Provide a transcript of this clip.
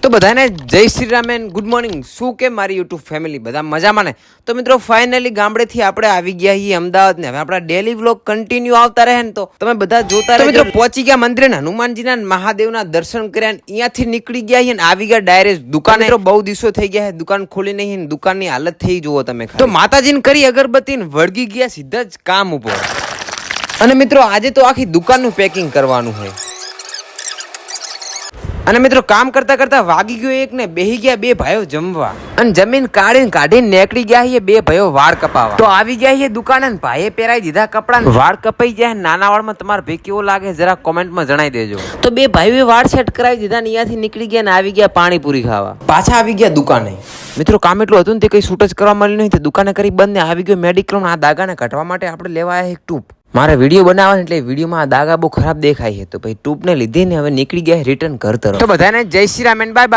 તો બધાને જય Shri Ram and good morning. શું કે મારી યુટ્યુબ ફેમિલી બધા મજામાં ને? તો મિત્રો ફાઇનલી ગામડેથી આપણે આવી ગયા છીએ અમદાવાદ ને હવે આપણા ડેલી વ્લોગ કન્ટિન્યુ આવતા રહે ને તો તમે બધા જોતા રહો. મિત્રો પહોંચી ગયા મંદિરે, હનુમાનજીના મહાદેવના દર્શન કર્યા ને અહીંયાથી નીકળી ગયા છીએ ને આવી ગયા ડાયરેક્ટ દુકાને. મિત્રો બહુ દિવસો થઈ ગયા છે દુકાન ખોલી નહીં, દુકાનની હાલત થઈ જુઓ તમે. તો માતાજીને કરી અગરબત્તી ને વળગી ગયા સીધા જ કામ ઉપર. અને મિત્રો આજે તો આખી દુકાનનું પેકિંગ કરવાનું હોય. અને મિત્રો કામ કરતા કરતા વાગી ગયો એક ને બેહી ગયા બે ભાઈઓ જમવા. અને જમીન કાઢીને નીકળી ગયા છે બે ભાઈઓ વાળ કપાવા. તો આવી ગયા છે દુકાને ને ભાઈએ પહેરાઈ દીધા કપડા. વાળ કપાઈ જાય નાના વાળમાં તમારે ભાઈ કેવો લાગે જરા કોમેન્ટમાં જણાવી દેજો. તો બે ભાઈઓએ વાળ સેટ કરાવી દીધા ને અહીંયાથી નીકળી ગયા ને આવી ગયા પાણીપુરી ખાવા. પાછા આવી ગયા દુકાને. મિત્રો કામ એટલું હતું ને તે કઈ શૂટ જ કરવા મળ્યું નહીં. દુકાને કરી બંધ ને આવી ગયો મેડિક્લોમ. આ દાગાને કાઢવા માટે આપણે લેવા આવ્યા એક ટ્યુબ. મારે વિડીયો બનાવવા એટલે વિડીયોમાં આ દાગા બહુ ખરાબ દેખાય છે તો ભાઈ ટ્યુબ ને લીધી ને હવે નીકળી ગયા રિટર્ન ઘર તરફ. તો બધાને જય શ્રી રામ એન્ડ બાય.